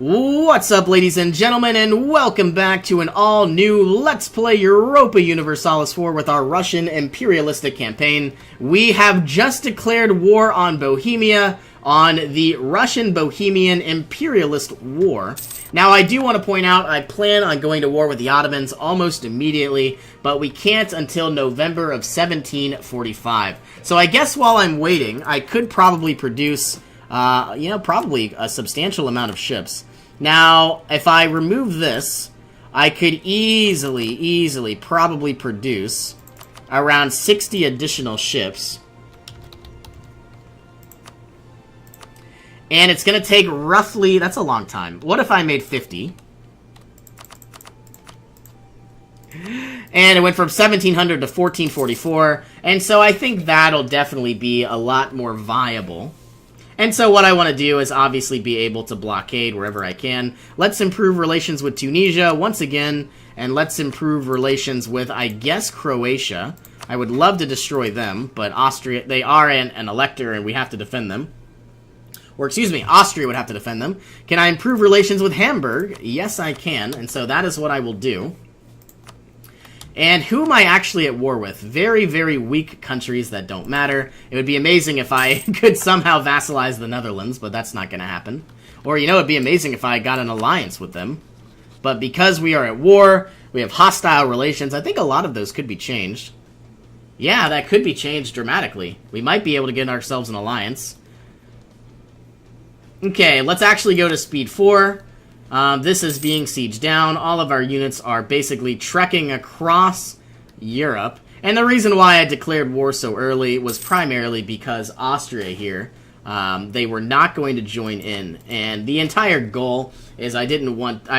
What's up, ladies and gentlemen, and welcome back to an all-new Let's Play Europa Universalis 4 with our Russian imperialistic campaign. We have just declared war on Bohemia, on the Russian-Bohemian Imperialist War. Now, I do want to point out, I plan on going to war with the Ottomans almost immediately, but we can't until November of 1745. So I guess while I'm waiting, I could probably produce, probably a substantial amount of ships. Now, if I remove this, I could easily probably produce around 60 additional ships. And it's going to take roughly, that's a long time. What if I made 50? And it went from 1700 to 1444. And so I think that'll definitely be a lot more viable. And so what I want to do is obviously be able to blockade wherever I can. Let's improve relations with Tunisia once again. And let's improve relations with, I guess, Croatia. I would love to destroy them, but Austria, they are an elector and we have to defend them. Or, excuse me, Austria would have to defend them. Can I improve relations with Hamburg? Yes, I can. And so that is what I will do. And who am I actually at war with? Very, very weak countries that don't matter. It would be amazing if I could somehow vassalize the Netherlands, but that's not going to happen. Or, you know, it'd be amazing if I got an alliance with them. But because we are at war, we have hostile relations, I think a lot of those could be changed. Yeah, that could be changed dramatically. We might be able to get ourselves an alliance. Okay, let's actually go to speed 4. This is being sieged down. All of our units are basically trekking across Europe. And the reason why I declared war so early was primarily because Austria here, they were not going to join in. And the entire goal is I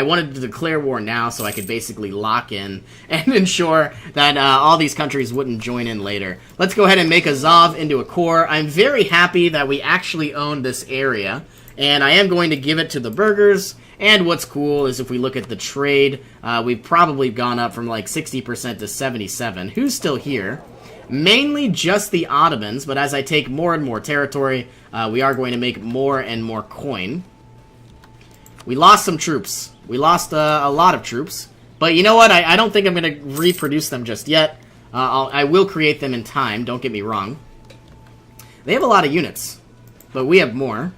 wanted to declare war now so I could basically lock in and ensure that all these countries wouldn't join in later. Let's go ahead and make Azov into a core. I'm very happy that we actually own this area. And I am going to give it to the burghers. And what's cool is if we look at the trade, we've probably gone up from like 60% to 77%. Who's still here? Mainly just the Ottomans, but as I take more and more territory, we are going to make more and more coin. We lost some troops. We lost a lot of troops. But you know what? I don't think I'm going to reproduce them just yet. I will create them in time, don't get me wrong. They have a lot of units, but we have more.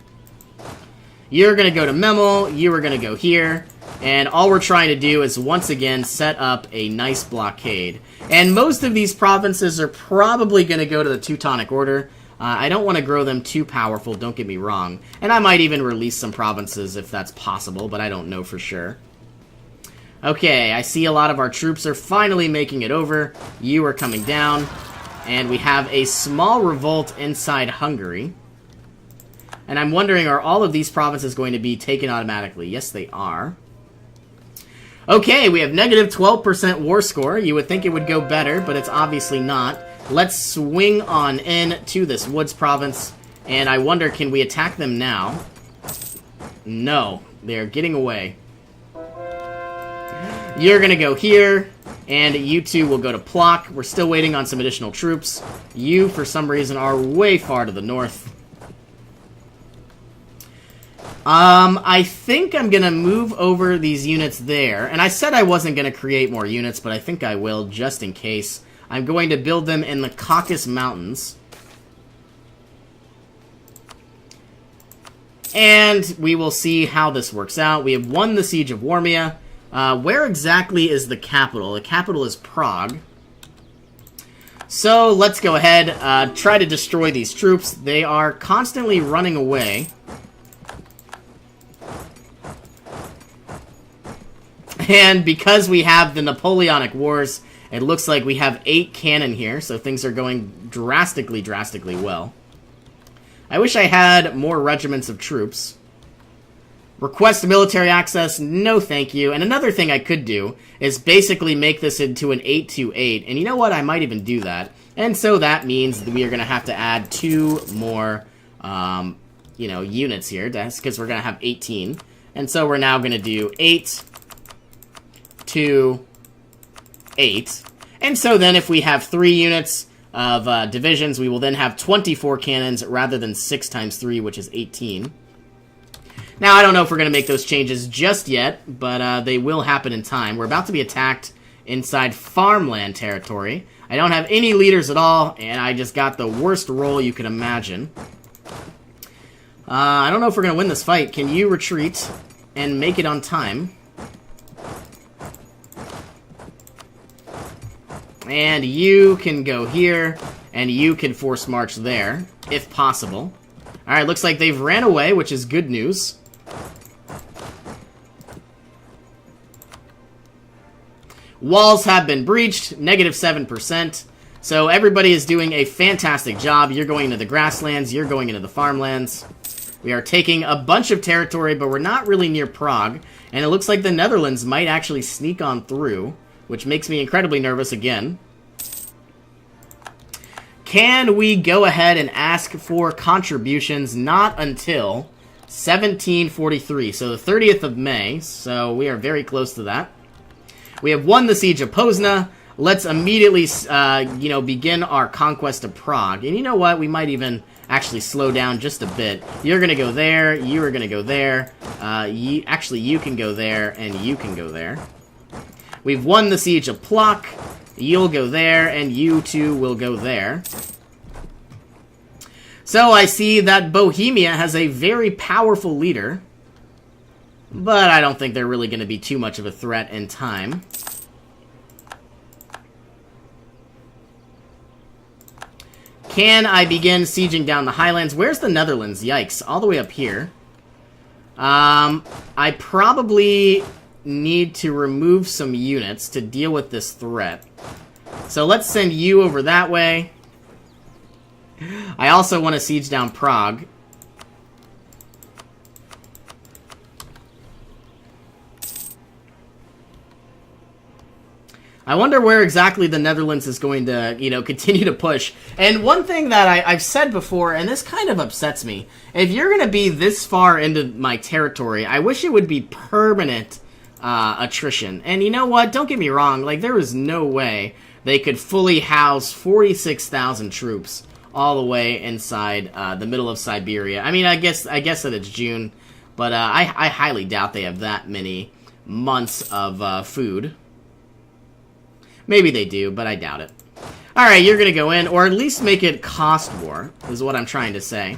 You're going to go to Memel, you are going to go here, and all we're trying to do is once again set up a nice blockade. And most of these provinces are probably going to go to the Teutonic Order. I don't want to grow them too powerful, don't get me wrong. And I might even release some provinces if that's possible, but I don't know for sure. Okay, I see a lot of our troops are finally making it over. You are coming down, and we have a small revolt inside Hungary. And I'm wondering, are all of these provinces going to be taken automatically? Yes, they are. Okay, we have negative 12% war score. You would think it would go better, but it's obviously not. Let's swing on in to this Woods province. And I wonder, can we attack them now? No, they're getting away. You're going to go here, and you two will go to Plock. We're still waiting on some additional troops. You, for some reason, are way far to the north. I think I'm going to move over these units there. And I said I wasn't going to create more units, but I think I will, just in case. I'm going to build them in the Caucasus Mountains. And we will see how this works out. We have won the Siege of Warmia. Where exactly is the capital? The capital is Prague. So let's go ahead, try to destroy these troops. They are constantly running away. And because we have the Napoleonic Wars, it looks like we have 8 cannon here, so things are going drastically well. I wish I had more regiments of troops. Request military access, no thank you. And another thing I could do is basically make this into an 828, and you know what, I might even do that. And so that means that we are going to have to add 2 more, units here, because we're going to have 18. And so we're now going to do 8... 2, 8. And so then if we have 3 units of divisions, we will then have 24 cannons rather than 6 times 3, which is 18. Now, I don't know if we're going to make those changes just yet, but they will happen in time. We're about to be attacked inside farmland territory. I don't have any leaders at all, and I just got the worst roll you could imagine. I don't know if we're going to win this fight. Can you retreat and make it on time? And you can go here, and you can force march there, if possible. Alright, looks like they've ran away, which is good news. Walls have been breached, negative 7%. So everybody is doing a fantastic job. You're going into the grasslands, you're going into the farmlands. We are taking a bunch of territory, but we're not really near Prague. And it looks like the Netherlands might actually sneak on through, which makes me incredibly nervous again. Can we go ahead and ask for contributions? Not until 1743, so the 30th of May, so we are very close to that. We have won the Siege of Pozna. Let's immediately, begin our conquest of Prague. And you know what? We might even actually slow down just a bit. You're going to go there, you are going to go there. Actually, you can go there, and you can go there. We've won the Siege of Plock. You'll go there, and you too will go there. So I see that Bohemia has a very powerful leader, but I don't think they're really going to be too much of a threat in time. Can I begin sieging down the Highlands? Where's the Netherlands? Yikes, all the way up here. I probably need to remove some units to deal with this threat. So let's send you over that way. I also want to siege down Prague. I wonder where exactly the Netherlands is going to, continue to push. And one thing that I've said before, and this kind of upsets me, if you're going to be this far into my territory, I wish it would be permanent attrition. And you know what? Don't get me wrong. Like, there is no way they could fully house 46,000 troops all the way inside the middle of Siberia. I mean, I guess that it's June, but I highly doubt they have that many months of food. Maybe they do, but I doubt it. Alright, you're going to go in, or at least make it cost war, is what I'm trying to say.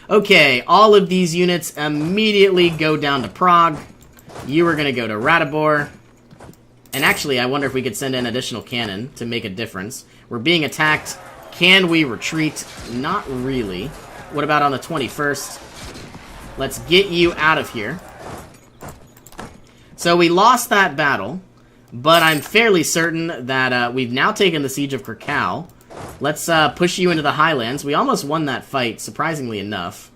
Okay, all of these units immediately go down to Prague. You are going to go to Ratibor. And actually, I wonder if we could send in additional cannon to make a difference. We're being attacked. Can we retreat? Not really. What about on the 21st? Let's get you out of here. So we lost that battle. But I'm fairly certain that we've now taken the Siege of Krakow. Let's push you into the Highlands. We almost won that fight, surprisingly enough.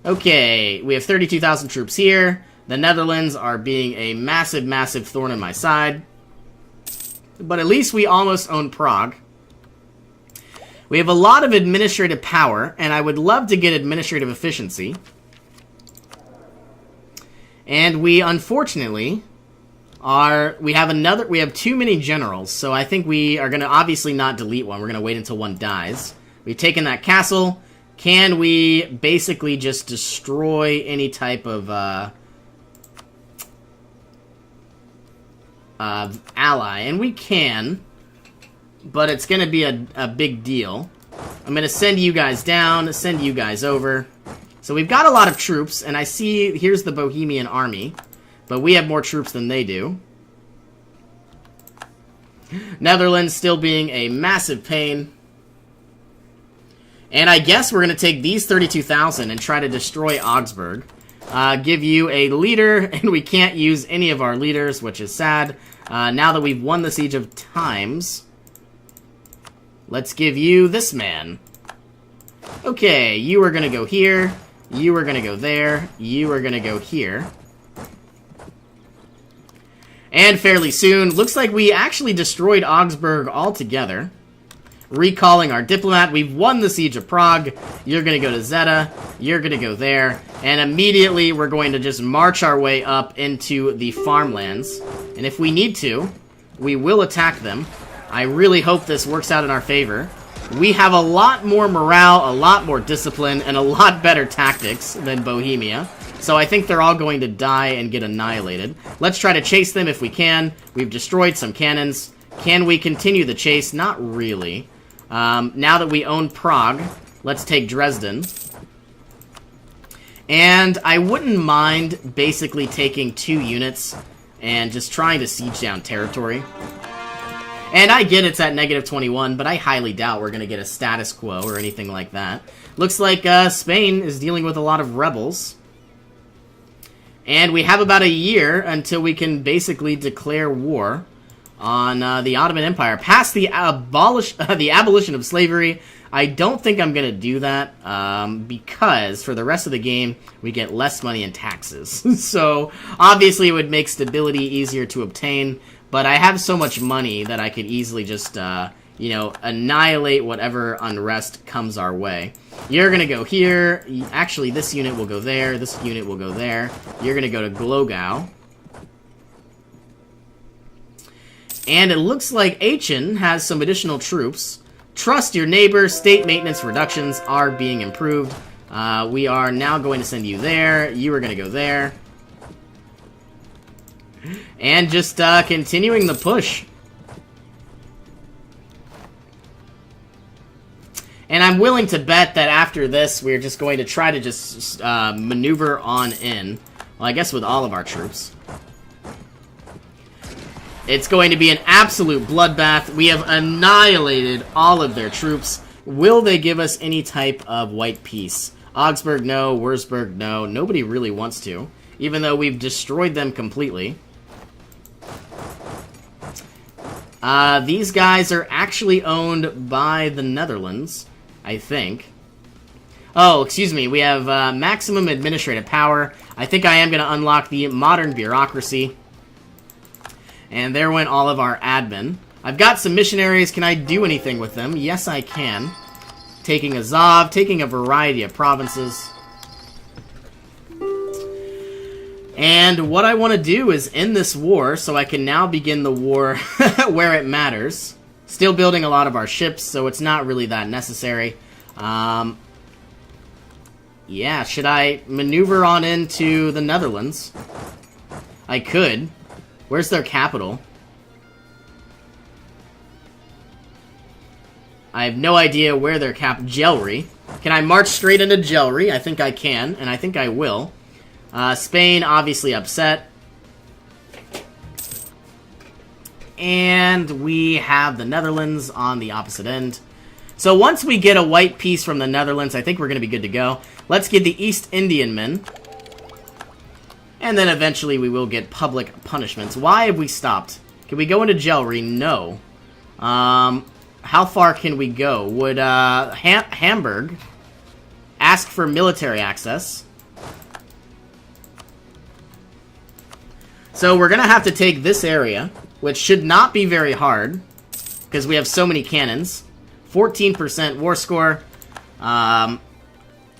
Okay, we have 32,000 troops here. The Netherlands are being a massive, massive thorn in my side. But at least we almost own Prague. We have a lot of administrative power, and I would love to get administrative efficiency. And we, unfortunately, we have too many generals, so I think we are going to obviously not delete one. We're going to wait until one dies. We've taken that castle. Can we basically just destroy any type of ally? And we can, but it's going to be a big deal. I'm going to send you guys down, send you guys over. So we've got a lot of troops, and I see here's the Bohemian army. But we have more troops than they do. Netherlands still being a massive pain. And I guess we're going to take these 32,000 and try to destroy Augsburg. Give you a leader, and we can't use any of our leaders, which is sad. Now that we've won the Siege of Times, let's give you this man. Okay, you are going to go here. You are going to go there. You are going to go here. And fairly soon, looks like we actually destroyed Augsburg altogether. Recalling our diplomat, we've won the Siege of Prague. You're going to go to Zeta. You're going to go there. And immediately, we're going to just march our way up into the farmlands. And if we need to, we will attack them. I really hope this works out in our favor. We have a lot more morale, a lot more discipline, and a lot better tactics than Bohemia. So I think they're all going to die and get annihilated. Let's try to chase them if we can. We've destroyed some cannons. Can we continue the chase? Not really. Now that we own Prague, let's take Dresden. And I wouldn't mind basically taking 2 units and just trying to siege down territory. And I get it's at -21, but I highly doubt we're going to get a status quo or anything like that. Looks like Spain is dealing with a lot of rebels. And we have about a year until we can basically declare war on the Ottoman Empire. Past the abolition of slavery, I don't think I'm going to do that because for the rest of the game, we get less money in taxes. So, obviously, it would make stability easier to obtain, but I have so much money that I could easily just, annihilate whatever unrest comes our way. You're going to go here. Actually, this unit will go there. This unit will go there. You're going to go to Glogau. And it looks like Aachen has some additional troops. Trust your neighbor. State maintenance reductions are being improved. We are now going to send you there. You are going to go there. And just continuing the push. And I'm willing to bet that after this, we're just going to try to just maneuver on in. Well, I guess with all of our troops. It's going to be an absolute bloodbath. We have annihilated all of their troops. Will they give us any type of white peace? Augsburg, no. Würzburg, no. Nobody really wants to, even though we've destroyed them completely. These guys are actually owned by the Netherlands, I think. Oh, excuse me. We have maximum administrative power. I think I am going to unlock the modern bureaucracy. And there went all of our admin. I've got some missionaries. Can I do anything with them? Yes, I can. Taking Azov, taking a variety of provinces. And what I want to do is end this war so I can now begin the war where it matters. Still building a lot of our ships, so it's not really that necessary. Yeah, should I maneuver on into the Netherlands? I could. Where's their capital? I have no idea where their Jelry. Can I march straight into Jelry? I think I can, and I think I will. Spain, obviously upset. And we have the Netherlands on the opposite end. So once we get a white peace from the Netherlands, I think we're going to be good to go. Let's get the East Indiamen. And then eventually we will get public punishments. Why have we stopped? Can we go into Jelry? No. How far can we go? Would Hamburg ask for military access? So we're going to have to take this area, which should not be very hard, because we have so many cannons. 14% war score. And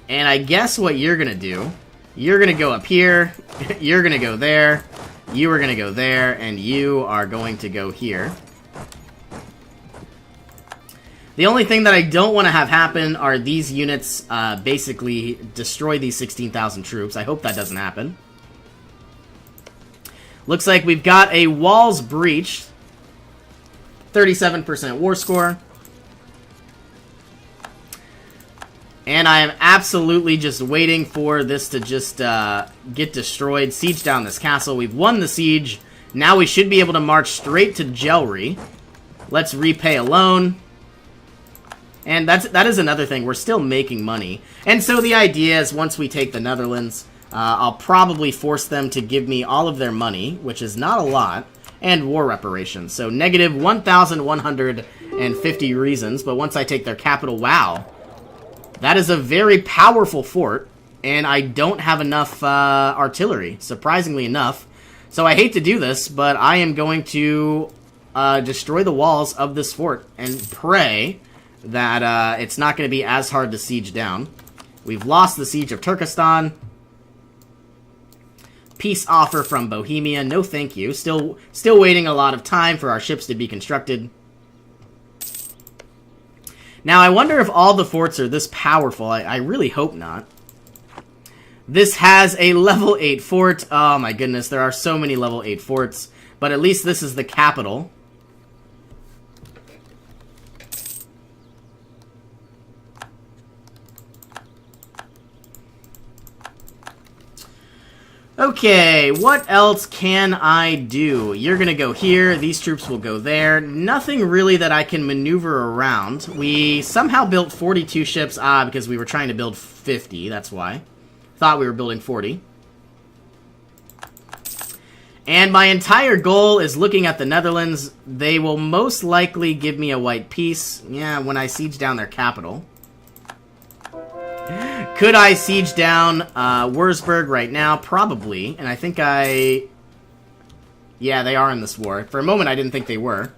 I guess what you're going to do, you're going to go up here, you're going to go there, you are going to go there, and you are going to go here. The only thing that I don't want to have happen are these units basically destroy these 16,000 troops. I hope that doesn't happen. Looks like we've got a walls breached. 37% war score. And I am absolutely just waiting for this to just get destroyed. Siege down this castle. We've won the siege. Now we should be able to march straight to Jelry. Let's repay a loan. And that is another thing. We're still making money. And so the idea is once we take the Netherlands, I'll probably force them to give me all of their money, which is not a lot, and war reparations. So negative 1,150 reasons, but once I take their capital, wow. That is a very powerful fort, and I don't have enough artillery, surprisingly enough. So I hate to do this, but I am going to destroy the walls of this fort and pray that it's not going to be as hard to siege down. We've lost the siege of Turkestan. Peace offer from Bohemia. No thank you. Still waiting a lot of time for our ships to be constructed. Now, I wonder if all the forts are this powerful. I really hope not. This has a level 8 fort. Oh my goodness, there are so many level 8 forts. But at least this is the capital. Okay, what else can I do? You're gonna go here, these troops will go there. Nothing really that I can maneuver around. We somehow built 42 ships, because we were trying to build 50, that's why. Thought we were building 40. And my entire goal is looking at the Netherlands. They will most likely give me a white peace, yeah, when I siege down their capital. Could I siege down Würzburg right now? Probably. And I think yeah, they are in this war. For a moment, I didn't think they were.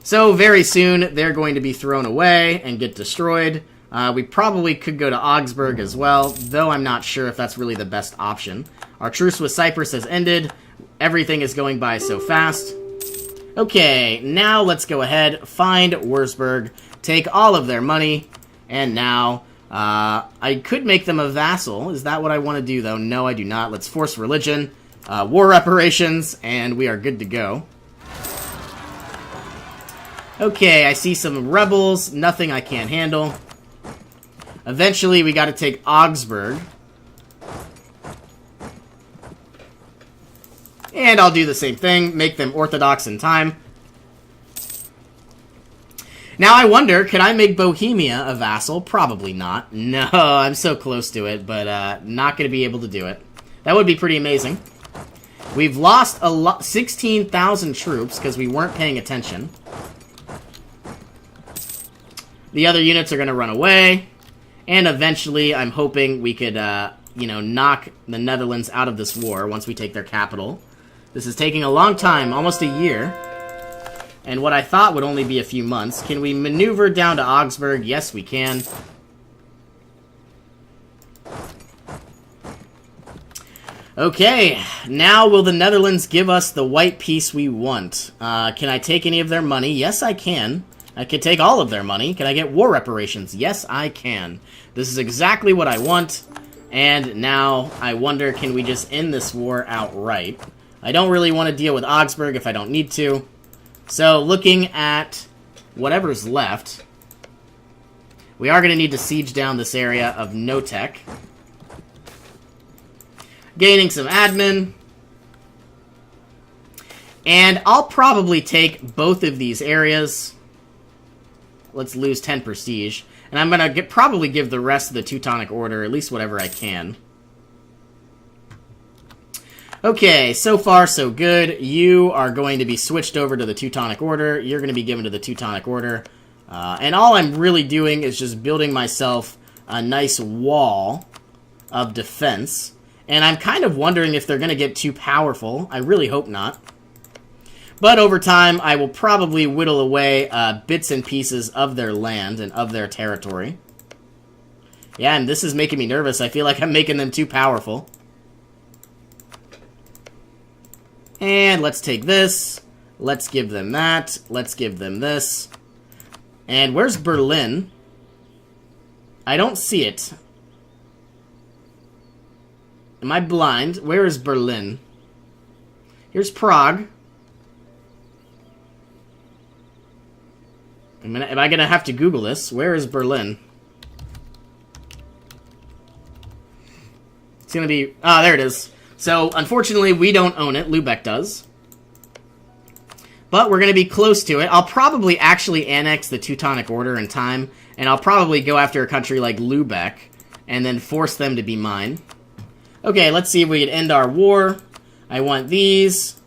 So, very soon, they're going to be thrown away and get destroyed. We probably could go to Augsburg as well, though I'm not sure if that's really the best option. Our truce with Cyprus has ended. Everything is going by so fast. Okay, now let's go ahead, find Würzburg, take all of their money. And now, I could make them a vassal. Is that what I want to do, though? No, I do not. Let's force religion, war reparations, and we are good to go. Okay, I see some rebels. Nothing I can't handle. Eventually, we got to take Augsburg. And I'll do the same thing. Make them Orthodox in time. Now, I wonder, could I make Bohemia a vassal? Probably not. No, I'm so close to it, but not going to be able to do it. That would be pretty amazing. We've lost 16,000 troops because we weren't paying attention. The other units are going to run away. And eventually, I'm hoping we could, knock the Netherlands out of this war once we take their capital. This is taking a long time, almost a year. And what I thought would only be a few months. Can we maneuver down to Augsburg? Yes, we can. Okay, now will the Netherlands give us the white peace we want? Can I take any of their money? Yes, I can. I can take all of their money. Can I get war reparations? Yes, I can. This is exactly what I want. And now, I wonder, can we just end this war outright? I don't really want to deal with Augsburg if I don't need to. So, looking at whatever's left, we are going to need to siege down this area of Notek. Gaining some admin. And I'll probably take both of these areas. Let's lose 10 prestige. And I'm going to probably give the rest of the Teutonic Order, at least whatever I can. Okay, so far so good. You are going to be switched over to the Teutonic Order. You're going to be given to the Teutonic Order. And all I'm really doing is just building myself a nice wall of defense. And I'm kind of wondering if they're going to get too powerful. I really hope not. But over time, I will probably whittle away bits and pieces of their land and of their territory. Yeah, and this is making me nervous. I feel like I'm making them too powerful. And let's take this. Let's give them that. Let's give them this. And where's Berlin? I don't see it. Am I blind? Where is Berlin? Here's Prague. Am I going to have to Google this? Where is Berlin? It's going to be... Ah, there it is. So, unfortunately, we don't own it. Lubeck does. But we're going to be close to it. I'll probably actually annex the Teutonic Order in time. And I'll probably go after a country like Lubeck. And then force them to be mine. Okay, let's see if we can end our war. I want these.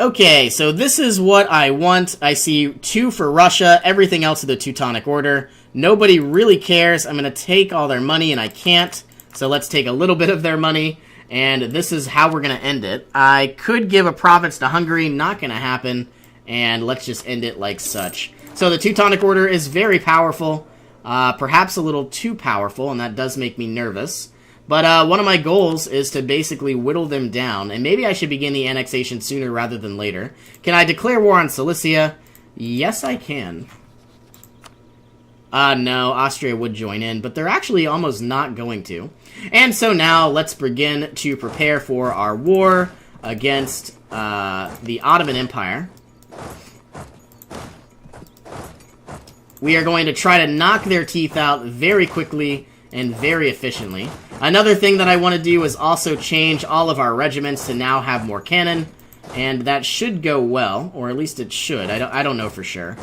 Okay, so this is what I want. I see 2 for Russia, everything else of the Teutonic Order. Nobody really cares. I'm going to take all their money, and I can't. So let's take a little bit of their money, and this is how we're going to end it. I could give a province to Hungary, not going to happen, and let's just end it like such. So the Teutonic Order is very powerful. Perhaps a little too powerful, and that does make me nervous. But one of my goals is to basically whittle them down, and maybe I should begin the annexation sooner rather than later. Can I declare war on Cilicia? Yes, I can. No, Austria would join in, but they're actually almost not going to. And so now, let's begin to prepare for our war against the Ottoman Empire. We are going to try to knock their teeth out very quickly and very efficiently. Another thing that I want to do is also change all of our regiments to now have more cannon, and that should go well, or at least it should. I don't know for sure.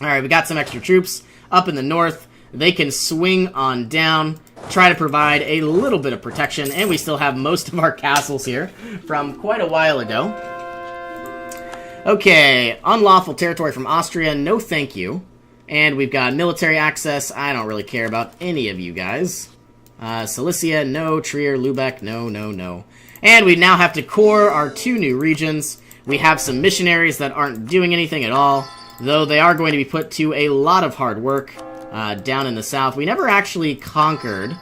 Alright, we got some extra troops up in the north. They can swing on down, try to provide a little bit of protection, and we still have most of our castles here from quite a while ago. Okay, unlawful territory from Austria, no thank you. And we've got military access. I don't really care about any of you guys. Cilicia, no. Trier, Lubeck, no, no, no. And we now have to core our 2 new regions. We have some missionaries that aren't doing anything at all, though they are going to be put to a lot of hard work down in the south. We never actually conquered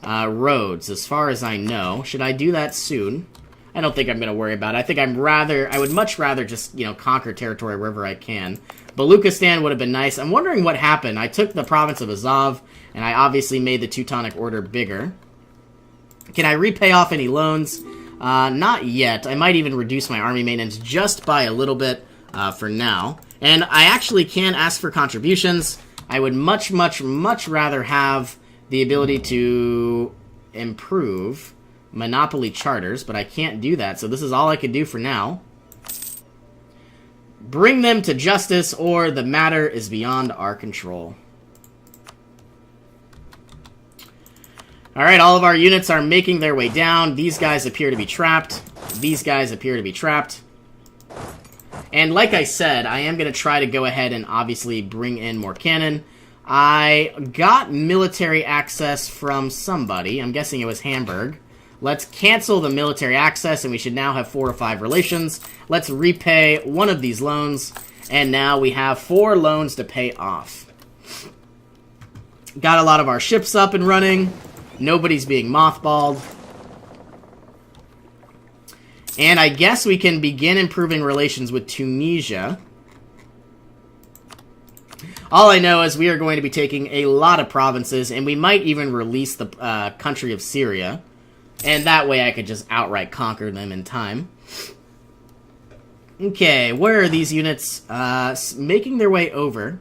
Rhodes, as far as I know. Should I do that soon? I don't think I'm going to worry about it. I think I would much rather just, conquer territory wherever I can. Baluchistan would have been nice. I'm wondering what happened. I took the province of Azov, and I obviously made the Teutonic Order bigger. Can I repay off any loans? Not yet. I might even reduce my army maintenance just by a little bit for now. And I actually can ask for contributions. I would much, much, much rather have the ability to improve monopoly charters, but I can't do that, so this is all I can do for now. Bring them to justice, or the matter is beyond our control. Alright, all of our units are making their way down. These guys appear to be trapped. These guys appear to be trapped. And like I said, I am going to try to go ahead and obviously bring in more cannon. I got military access from somebody. I'm guessing it was Hamburg. Let's cancel the military access, and we should now have 4 or 5 relations. Let's repay one of these loans, and now we have 4 loans to pay off. Got a lot of our ships up and running. Nobody's being mothballed. And I guess we can begin improving relations with Tunisia. All I know is we are going to be taking a lot of provinces, and we might even release the country of Syria. And that way I could just outright conquer them in time. Okay, where are these units making their way over?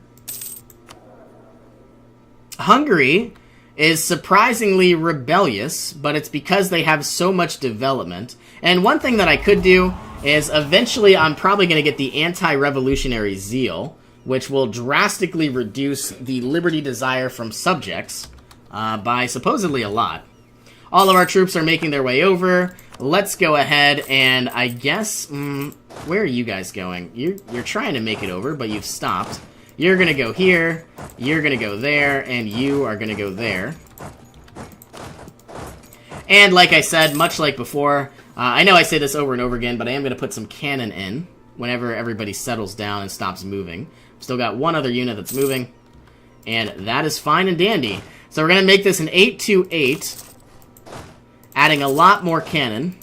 Hungary is surprisingly rebellious, but it's because they have so much development. And one thing that I could do is eventually I'm probably going to get the anti-revolutionary zeal, which will drastically reduce the liberty desire from subjects by supposedly a lot. All of our troops are making their way over. Let's go ahead and I guess... where are you guys going? You're trying to make it over, but you've stopped. You're going to go here, you're going to go there, and you are going to go there. And like I said, much like before, I know I say this over and over again, but I am going to put some cannon in whenever everybody settles down and stops moving. Still got one other unit that's moving, and that is fine and dandy. So we're going to make this an 8-2-8. Adding a lot more cannon.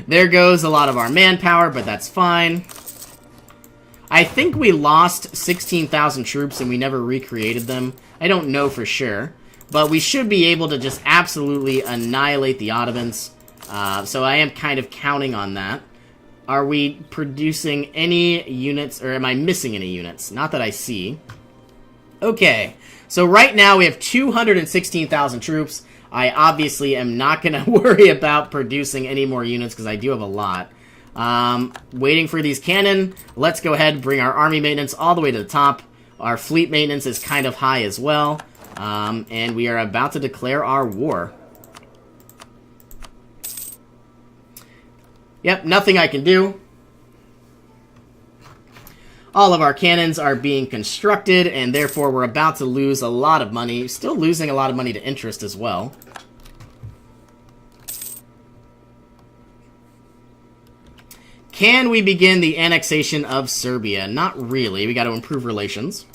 There goes a lot of our manpower, but that's fine. I think we lost 16,000 troops and we never recreated them. I don't know for sure. But we should be able to just absolutely annihilate the Ottomans. So I am kind of counting on that. Are we producing any units, or am I missing any units? Not that I see. Okay, so right now we have 216,000 troops. I obviously am not going to worry about producing any more units because I do have a lot. Waiting for these cannon. Let's go ahead and bring our army maintenance all the way to the top. Our fleet maintenance is kind of high as well. And we are about to declare our war. Yep, nothing I can do. All of our cannons are being constructed, and therefore we're about to lose a lot of money. Still losing a lot of money to interest as well. Can we begin the annexation of Serbia? Not really. We got to improve relations.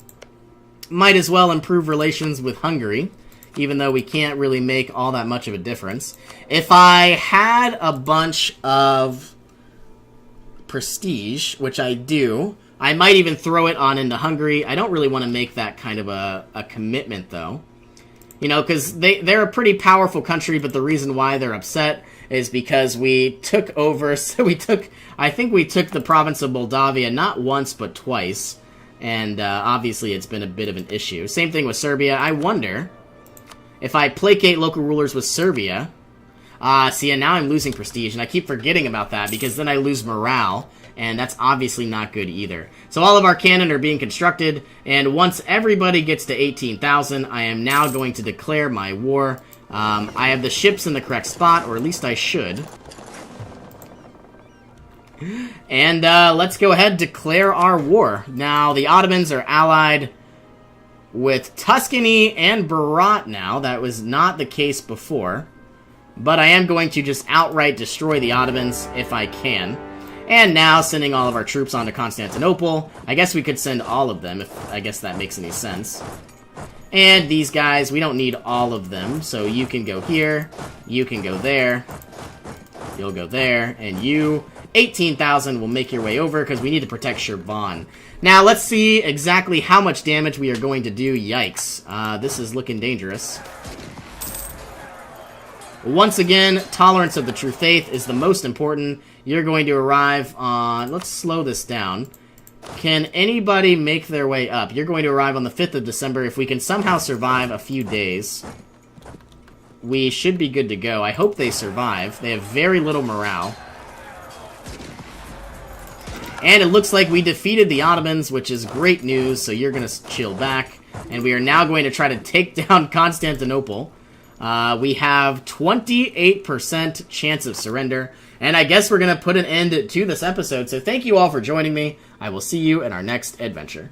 Might as well improve relations with Hungary, even though we can't really make all that much of a difference. If I had a bunch of prestige, which I do, I might even throw it on into Hungary. I don't really want to make that kind of a commitment, though. You know, because they're a pretty powerful country, but the reason why they're upset is because we took over, so I think we took the province of Moldavia not once, but twice, and obviously it's been a bit of an issue. Same thing with Serbia. I wonder if I placate local rulers with Serbia. See, and now I'm losing prestige, and I keep forgetting about that, because then I lose morale, and that's obviously not good either. So all of our cannon are being constructed, and once everybody gets to 18,000, I am now going to declare my war. I have the ships in the correct spot, or at least I should. And let's go ahead and declare our war. Now, the Ottomans are allied with Tuscany and Berat now. That was not the case before. But I am going to just outright destroy the Ottomans if I can. And now, sending all of our troops on to Constantinople. I guess we could send all of them, if I guess that makes any sense. And these guys, we don't need all of them. So you can go here, you can go there, you'll go there, and you, 18,000, will make your way over, because we need to protect Shirvan. Now, let's see exactly how much damage we are going to do. Yikes. This is looking dangerous. Once again, tolerance of the true faith is the most important. You're going to arrive on... Let's slow this down. Can anybody make their way up? You're going to arrive on the 5th of December. If we can somehow survive a few days, we should be good to go. I hope they survive. They have very little morale. And it looks like we defeated the Ottomans, which is great news, so you're going to chill back. And we are now going to try to take down Constantinople. We have 28% chance of surrender. And I guess we're going to put an end to this episode. So thank you all for joining me. I will see you in our next adventure.